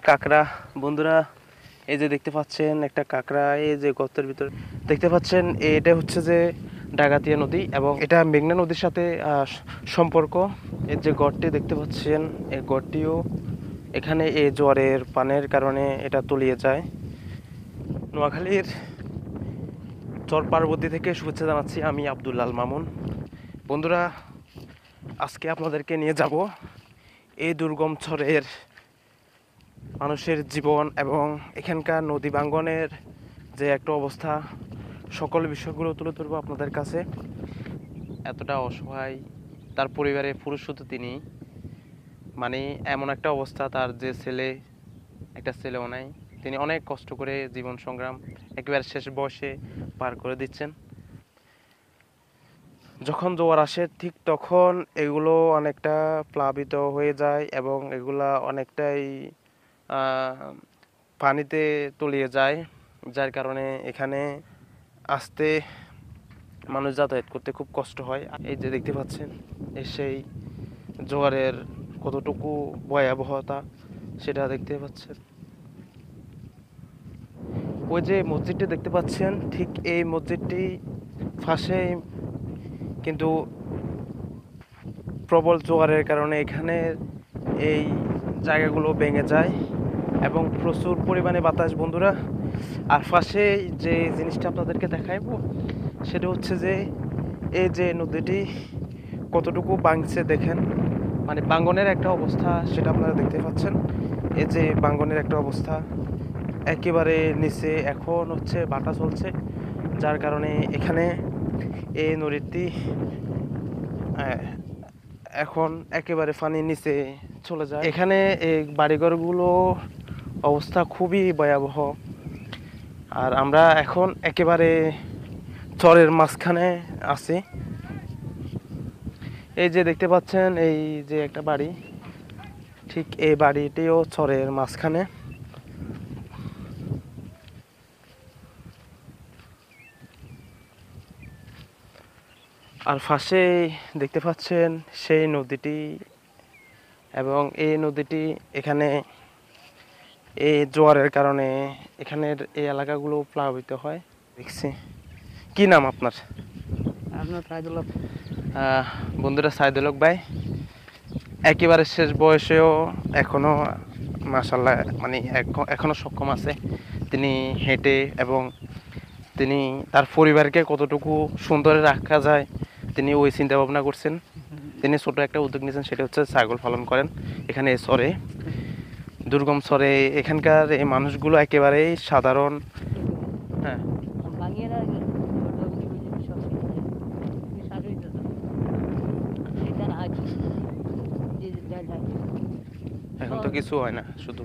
কাঁকড়া বন্ধুরা, এই যে দেখতে পাচ্ছেন একটা কাঁকড়া এই যে গর্তের ভিতরে দেখতে পাচ্ছেন। এটা হচ্ছে যে ডাকাতিয়া নদী এবং এটা মেঘনা নদীর সাথে সম্পর্ক। এর যে গড়টি দেখতে পাচ্ছেন, এই গড়টিও এখানে এই জোয়ারের পানের কারণে এটা তলিয়ে যায়। নোয়াখালীর চর পার্বতী থেকে শুভেচ্ছা জানাচ্ছি, আমি আব্দুল্লাল মামুন। বন্ধুরা, আজকে আপনাদেরকে নিয়ে যাব এই দুর্গম চরের মানুষের জীবন এবং এখানকার নদী বাঙ্গনের যে একটা অবস্থা, সকল বিষয়গুলো তুলে ধরবো আপনাদের কাছে। এতটা অসহায় তার পরিবারে, পুরুষ শুধু তিনি, মানে এমন একটা অবস্থা, তার যে ছেলে, একটা ছেলেও নাই। তিনি অনেক কষ্ট করে জীবন সংগ্রাম একেবারে শেষ বয়সে পার করে দিচ্ছেন। যখন জোয়ার আসে ঠিক তখন এগুলো অনেকটা প্লাবিত হয়ে যায় এবং এগুলা অনেকটাই পানিতে তলিয়ে যায়, যার কারণে এখানে আসতে মানুষ যাতায়াত করতে খুব কষ্ট হয়। এই যে দেখতে পাচ্ছেন সেই জোয়ারের কতটুকু ভয়াবহতা সেটা দেখতে পাচ্ছেন। ওই যে মসজিদটি দেখতে পাচ্ছেন, ঠিক এই মসজিদটি পাশে কিন্তু প্রবল জোয়ারের কারণে এখানে এই জায়গাগুলো ভেঙে যায় এবং প্রচুর পরিমাণে বাতাস বন্ধুরা। আর পাশে যে জিনিসটা আপনাদেরকে দেখাইবো সেটা হচ্ছে যে এই যে নদীটি কতটুকু ভাঙছে দেখেন, মানে বাঙ্গনের একটা অবস্থা সেটা আপনারা দেখতে পাচ্ছেন। এই যে বাঙ্গনের একটা অবস্থা একেবারে নিচে, এখন হচ্ছে ভাটা চলছে, যার কারণে এখানে এই নদীটি এখন একেবারে পানির নিচে চলে যায়। এখানে এই বাড়িঘরগুলো অবস্থা খুবই ভয়াবহ। আর আমরা এখন একেবারে চরের মাঝখানে আছি। এই যে দেখতে পাচ্ছেন এই যে একটা বাড়ি, ঠিক এই বাড়িটিও চরের মাঝখানে। আর পাশে দেখতে পাচ্ছেন সেই নদীটি এবং এই নদীটি এখানে এই জোয়ারের কারণে এখানের এই এলাকাগুলো প্লাবিত হয়। দেখছি। কি নাম আপনার? আপনার সাইদুল হক। বন্ধুরা, সাইদুল হক ভাই একেবারে শেষ বয়সেও এখনো মাশাআল্লাহ মানে এখনো সক্ষম আছে। তিনি হেঁটে এবং তিনি তার পরিবারকে কতটুকু সুন্দরে রাখা যায় তিনি ওই চিন্তা ভাবনা করছেন। তিনি ছোট একটা উদ্যোগ নিয়েছেন, সেটা হচ্ছে ছাগল পালন করেন এখানে চরে, দুর্গম চরে। এখানকার এই মানুষগুলো একেবারেই সাধারণ। হ্যাঁ, এখন তো কিছু হয় না, শুধু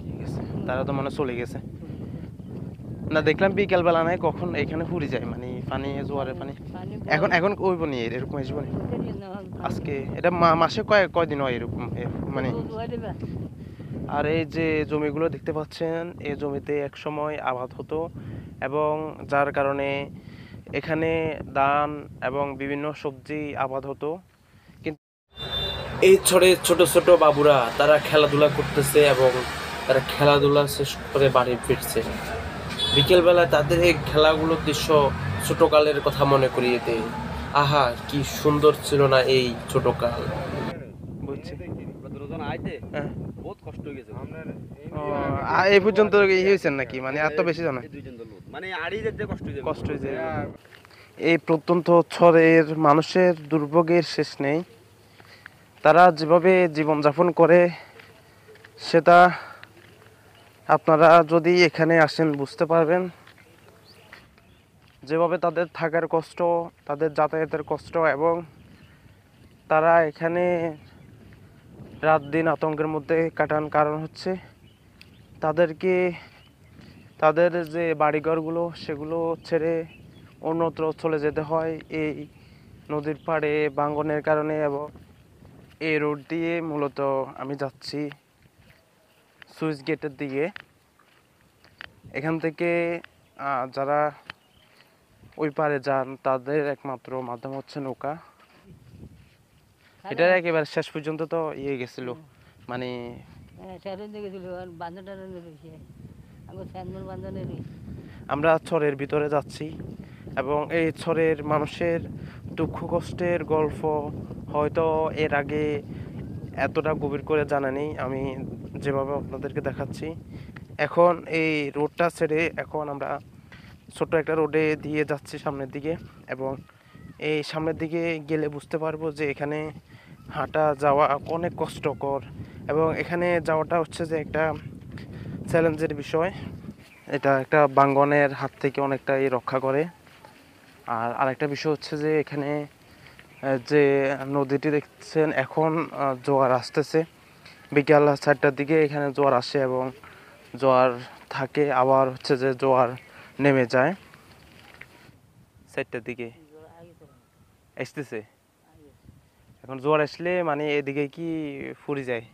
ঠিক আছে, তারা তো মনে চলে গেছে না। দেখলাম বিকেল বেলা নাই কখন এখানে ফুরি যায়, মানে পানি, জোয়ারের পানি। এখন এখন কইব নি এরকম আসব না আজকে। এটা মাসে কয়দিন হয় এরকম মানে। আর এই যে জমিগুলো দেখতে পাচ্ছেন, এই জমিতে এক সময় আবাদ হতো এবং যার কারণে এখানে ধান এবং বিভিন্ন সবজি আবাদ হতো। কিন্তু এই ছড়ে ছোট ছোট বাবুরা তারা খেলাধুলা করতেছে এবং তারা খেলাধুলা শেষ করে বাড়ি ফিরছে। বিকেলবেলায় তাদের এই খেলাগুলোর দৃশ্য ছোটকালের কথা মনে করিয়ে দেয়। আহা, কি সুন্দর ছিল না এই ছোটকাল। বুঝছি। হ্যাঁ, বহুত কষ্ট হয়ে গেছে। এই পর্যন্ত হয়েছেন নাকি, মানে এত বেশি জানা মানে আড়ি যেতে কষ্ট হয়ে কষ্ট হয়ে যায়। এই প্রত্যন্ত ছড়ের মানুষের দুর্ভোগের শেষ নেই। তারা যেভাবে জীবনযাপন করে সেটা আপনারা যদি এখানে আসেন বুঝতে পারবেন। যেভাবে তাদের থাকার কষ্ট, তাদের যাতায়াতের কষ্ট এবং তারা এখানে রাত দিন আতঙ্কের মধ্যে কাটান, কারণ হচ্ছে তাদেরকে তাদের যে বাড়িঘরগুলো সেগুলো ছেড়ে অন্যত্র চলে যেতে হয় এই নদীর পাড়ে ভাঙনের কারণে। এবং এই রোড দিয়ে মূলত আমি যাচ্ছি সুইচ গেটের দিকে। এখান থেকে যারা ওই পারে যান তাদের একমাত্র মাধ্যম হচ্ছে নৌকা। এটার একেবারে শেষ পর্যন্ত তো গেছিল, মানে হ্যাঁ সেদিন দেখেছিল বান্ধব টান্ধব রয়েছে আমার স্যান্ডল বান্ধনে রয়েছে আমরা চরের ভিতরে যাচ্ছি এবং এই চরের মানুষের দুঃখ কষ্টের গল্প হয়তো এর আগে এতটা গভীর করে জানা নেই, আমি যেভাবে আপনাদেরকে দেখাচ্ছি। এখন এই রোডটা ছেড়ে এখন আমরা ছোট্ট একটা রোডে দিয়ে যাচ্ছি সামনের দিকে, এবং এই সামনের দিকে গেলে বুঝতে পারবো যে এখানে হাঁটা যাওয়া অনেক কষ্টকর, এবং এখানে যাওয়াটা হচ্ছে যে একটা চ্যালেঞ্জের বিষয়। এটা একটা বাঙ্গনের হাত থেকে অনেকটাই রক্ষা করে। আর আরেকটা বিষয় হচ্ছে যে এখানে যে নদীটি দেখছেন এখন জোয়ার আসতেছে, বিকাল 4টার দিকে এখানে জোয়ার আসে এবং জোয়ার থাকে, আবার হচ্ছে যে জোয়ার নেমে যায় 4টার দিকে আসতেছে। এখন জোয়ার আসলে মানে এদিকে কি ফুরি যায়।